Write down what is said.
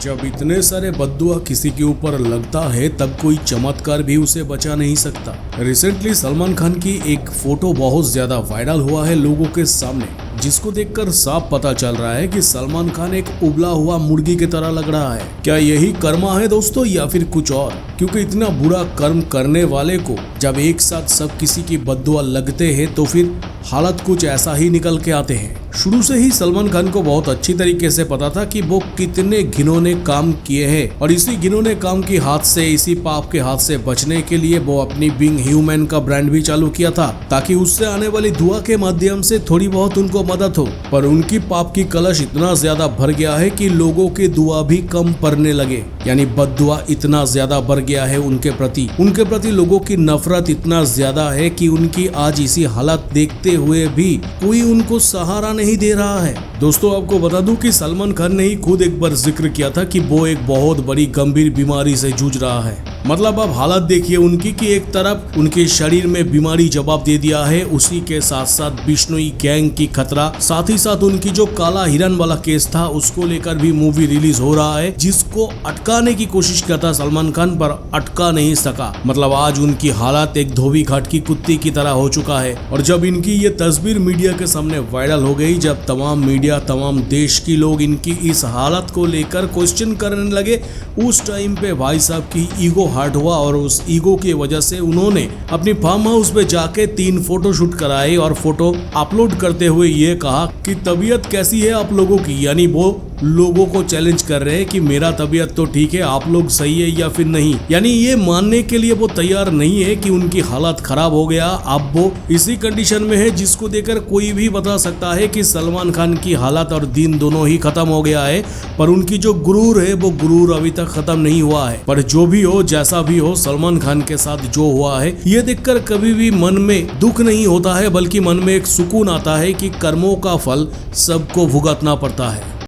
जब इतने सारे बद्दुआ किसी के ऊपर लगता है तब कोई चमत्कार भी उसे बचा नहीं सकता। रिसेंटली सलमान खान की एक फोटो बहुत ज्यादा वायरल हुआ है लोगों के सामने, जिसको देखकर साफ पता चल रहा है कि सलमान खान एक उबला हुआ मुर्गी की तरह लग रहा है। क्या यही कर्मा है दोस्तों या फिर कुछ और? क्योंकि इतना बुरा कर्म करने वाले को जब एक साथ सब किसी की बद्दुआ लगते हैं तो फिर हालत कुछ ऐसा ही निकल के आते हैं। शुरू से ही सलमान खान को बहुत अच्छी तरीके से पता था कि वो कितने घिनौने काम किए हैं और इसी घिनौने काम की हाथ से, इसी पाप के हाथ से बचने के लिए वो अपनी बीइंग ह्यूमन का ब्रांड भी चालू किया था, ताकि उससे आने वाली दुआ के माध्यम से थोड़ी बहुत उनको मदद हो। पर उनकी पाप की कलश इतना ज्यादा भर गया है कि लोगों की दुआ भी कम पड़ने लगे, यानी बद्दुआ इतना ज्यादा बढ़ गया है उनके प्रति लोगों की नफरत इतना ज्यादा है कि उनकी आज इसी हालत देखते हुए भी कोई उनको सहारा नहीं दे रहा है। दोस्तों आपको बता दूं कि सलमान खान ने ही खुद एक बार जिक्र किया था कि वो एक बहुत बड़ी गंभीर बीमारी से जूझ रहा है। मतलब अब हालत देखिए उनकी कि एक तरफ उनके शरीर में बीमारी जवाब दे दिया है, उसी के साथ साथ बिश्नोई गैंग की खतरा, साथ ही साथ उनकी जो काला हिरन वाला केस था उसको लेकर भी मूवी रिलीज हो रहा है, जिसको अटकाने की कोशिश किया था सलमान खान पर अटका नहीं सका। मतलब आज उनकी हालत एक धोबी घाट की कुत्ती की तरह हो चुका है। और जब इनकी ये तस्वीर मीडिया के सामने वायरल हो गई, जब तमाम मीडिया, तमाम देश की लोग इनकी इस हालत को लेकर क्वेश्चन करने लगे, उस टाइम पे भाई साहब की ईगो हर्ट हुआ और उस ईगो की वजह से उन्होंने अपनी फार्म हाउस पे जाके 3 फोटो शूट कराए और फोटो अपलोड करते हुए ये कहा कि तबीयत कैसी है आप लोगों की। यानी वो लोगों को चैलेंज कर रहे हैं कि मेरा तबीयत तो ठीक है, आप लोग सही है या फिर नहीं। यानी ये मानने के लिए वो तैयार नहीं है कि उनकी हालत खराब हो गया। अब वो इसी कंडीशन में है जिसको देखकर कोई भी बता सकता है कि सलमान खान की हालत और दिन दोनों ही खत्म हो गया है। पर उनकी जो गुरूर है वो गुरूर अभी तक खत्म नहीं हुआ है। पर जो भी हो, जैसा भी हो, सलमान खान के साथ जो हुआ है ये देखकर कभी भी मन में दुख नहीं होता है, बल्कि मन में एक सुकून आता है कि कर्मों का फल सबको भुगतना पड़ता है।